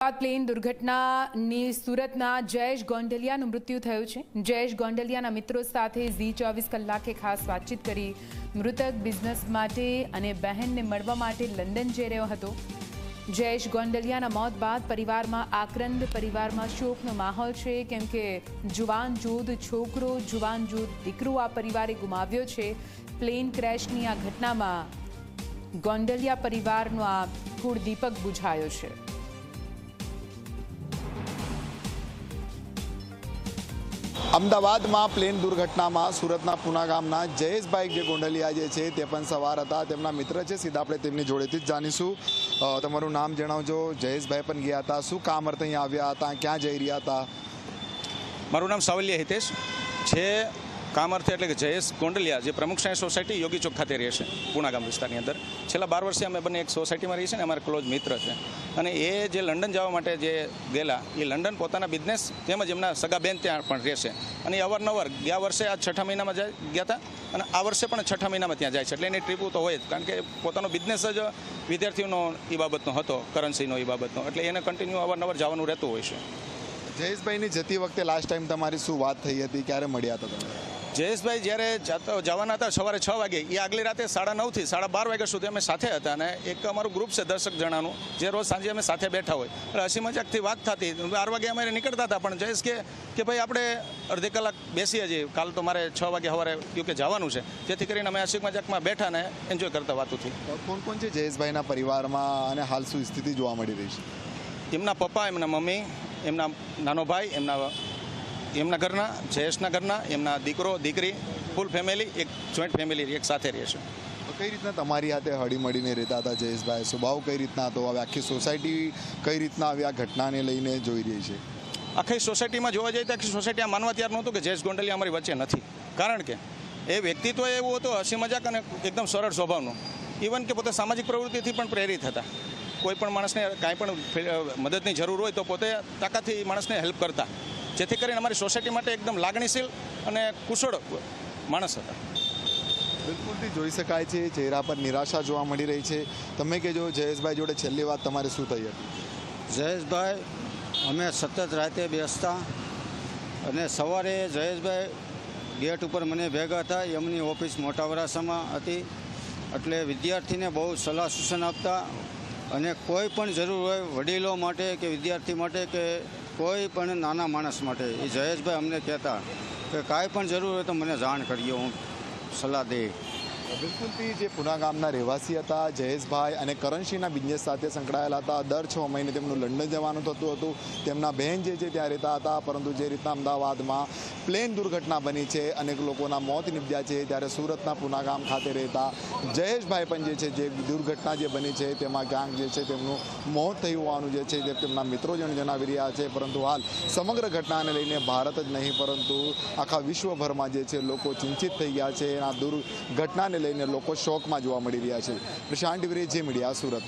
Ahmedabad plane દુર્ઘટનાની સુરતના જયેશ ગોંડલિયાનું મૃત્યુ થયું છે। જયેશ ગોંડલિયાના મિત્રો સાથે ઝી24 કલાકે ખાસ વાતચીત કરી। મૃતક બિઝનેસ માટે અને બહેનને મળવા માટે લંડન જઈ રહ્યો હતો। જયેશ ગોંડલિયાના મોત બાદ પરિવારમાં આક્રંદ, પરિવારમાં શોકનો માહોલ છે, કેમ કે જુવાન જોધ છોકરો, જુવાન જોધ દીકરો આ પરિવારે ગુમાવ્યો છે। પ્લેન ક્રેશની આ ઘટનામાં ગોંડલિયા પરિવારનો આ કુળ દીપક બુઝાયો છે। અમદાવાદમાં પ્લેન દુર્ઘટનામાં સુરતના પુના ગામના જયેશભાઈ જે ગોંડલિયા જે છે તે પણ સવાર હતા। તેમના મિત્ર છે, સીધા આપણે તેમની જોડેથી જ જાણીશું। તમારું નામ જણાવજો। જયેશભાઈ પણ ગયા હતા, શું કામ અર્થે અહીંયા આવ્યા હતા, ક્યાં જઈ રહ્યા હતા? મારું નામ સાવલિયા હિતેશ છે। કામ અર્થે એટલે કે જયેશ ગોંડલિયા જે પ્રમુખ સાયન્સ સોસાયટી યોગી ચોક ખાતે રહે છે, પુના ગામ વિસ્તારની અંદર। છેલ્લા 12 વર્ષથી અમે બંને એક સોસાયટીમાં રહીએ છીએ ને અમારા ક્લોઝ મિત્ર છે। અને એ જે લંડન જવા માટે જે ગયેલા, એ લંડન પોતાના બિઝનેસ તેમજ એમના સગા બેન ત્યાં પણ રહેશે। અને એ અવારનવાર ગયા વર્ષે આ 6ઠા મહિનામાં ગયા હતા અને આ વર્ષે પણ 6ઠા મહિનામાં ત્યાં જાય છે। એટલે એની ટ્રીપ તો હોય જ, કારણ કે પોતાનો બિઝનેસ જ વિદ્યાર્થીઓનો એ બાબતનો હતો, કરન્સીનો એ બાબતનો, એટલે એને કન્ટિન્યુ અવારનવાર જવાનું રહેતું હોય છે। જયેશભાઈની જતી વખતે લાસ્ટ ટાઈમ તમારી શું વાત થઈ હતી, ક્યારે મળ્યા હતા તમે? જયેશભાઈ જ્યારે જવાના હતા સવારે 6 વાગે, એ આગલી રાતે 9:30 થી 12:30 વાગ્યા સુધી અમે સાથે હતા। અને એક અમારું ગ્રુપ છે 10 જણાનું, જે રોજ સાંજે અમે સાથે બેઠા હોય, એટલે હસી મજાકથી વાત થતી। 12 વાગે અમે નીકળતા હતા, પણ જયેશ કે ભાઈ આપણે અડધી કલાક બેસીએ છીએ, કાલ તો મારે 6 વાગે સવારે યુકે જવાનું છે, જેથી કરીને અમે હસી મજાકમાં બેઠા ને એન્જોય કરતા વાતોથી। કોણ કોણ છે જયેશભાઈના પરિવારમાં અને હાલ શું સ્થિતિ જોવા મળી રહી છે? એમના પપ્પા, એમના મમ્મી, એમના નાનો ભાઈ, એમના ઘરના, જયેશના ઘરના, એમના દીકરો દીકરી, ફૂલ ફેમિલી, એક જોઈન્ટ ફેમિલી એક સાથે રહે છે। કઈ રીતના તમારી હાથે હળી મળીને રહેતા હતા જયેશભાઈ? સ્વભાવ કઈ રીતના હતો? હવે આખી સોસાયટી કઈ રીતના આવી આ ઘટનાને લઈને જોઈ રહી છે? આખી સોસાયટીમાં જોવા જઈએ તો આખી સોસાયટી આ માનવા તૈયાર નહોતું કે જયેશ ગોંડલિયા અમારી વચ્ચે નથી, કારણ કે એ વ્યક્તિત્વ એવું હતું, હસી મજાક અને એકદમ સરળ સ્વભાવનું। ઇવન કે પોતે સામાજિક પ્રવૃત્તિથી પણ પ્રેરિત હતા। કોઈ પણ માણસને કાંઈ પણ મદદની જરૂર હોય તો પોતે તાકાતથી માણસને હેલ્પ કરતા, જેથી કરીને અમારી સોસાયટી માટે એકદમ લાગણીશીલ અને કુશળ માણસ હતા। બિલકુલથી જોઈ શકાય છે, ચહેરા પર નિરાશા જોવા મળી રહી છે। તમે કહેજો, જયેશભાઈ જોડે છેલ્લી વાત તમારી શું થઈ હતી? જયેશભાઈ, અમે સતત રાતે બેસતા અને સવારે જયેશભાઈ ગેટ ઉપર મને ભેગા હતા। એમની ઓફિસ મોટા વરાસામાં હતી, એટલે વિદ્યાર્થીને બહુ સલાહ સૂચન આપતા અને કોઈ પણ જરૂર હોય વડીલો માટે કે વિદ્યાર્થી માટે કે કોઈ પણ નાના માણસ માટે, એ જયેશભાઈ અમને કહેતા કે કાંઈ પણ જરૂર હોય તો મને જાણ કરીએ, હું સલાહ દે। બિલકુલથી જે પુના ગામના રહેવાસી હતા જયેશભાઈ અને કરન્સીના બિઝનેસ સાથે સંકળાયેલા હતા। દર 6 મહિને તેમનું લંડન જવાનું થતું હતું। તેમના બહેન જે છે ત્યાં રહેતા હતા, પરંતુ જે રીતના અમદાવાદમાં પ્લેન દુર્ઘટના બની છે, અનેક લોકોના મોત નિપજ્યા છે, ત્યારે સુરતના પુના ગામ ખાતે રહેતા જયેશભાઈ પણ જે છે, જે દુર્ઘટના જે બની છે તેમાં ક્યાંક જે છે તેમનું મોત થયું હોવાનું જે છે તે તેમના મિત્રો જણાવી રહ્યા છે। પરંતુ હાલ સમગ્ર ઘટનાને લઈને ભારત જ નહીં પરંતુ આખા વિશ્વભરમાં જે છે લોકો ચિંતિત થઈ ગયા છે। આ દુર્ઘટનાને લઈને લોકો શોકમાં જોવા મળી રહ્યા છે। પ્રશાંત ડિવરે, જી મીડિયા, સુરત।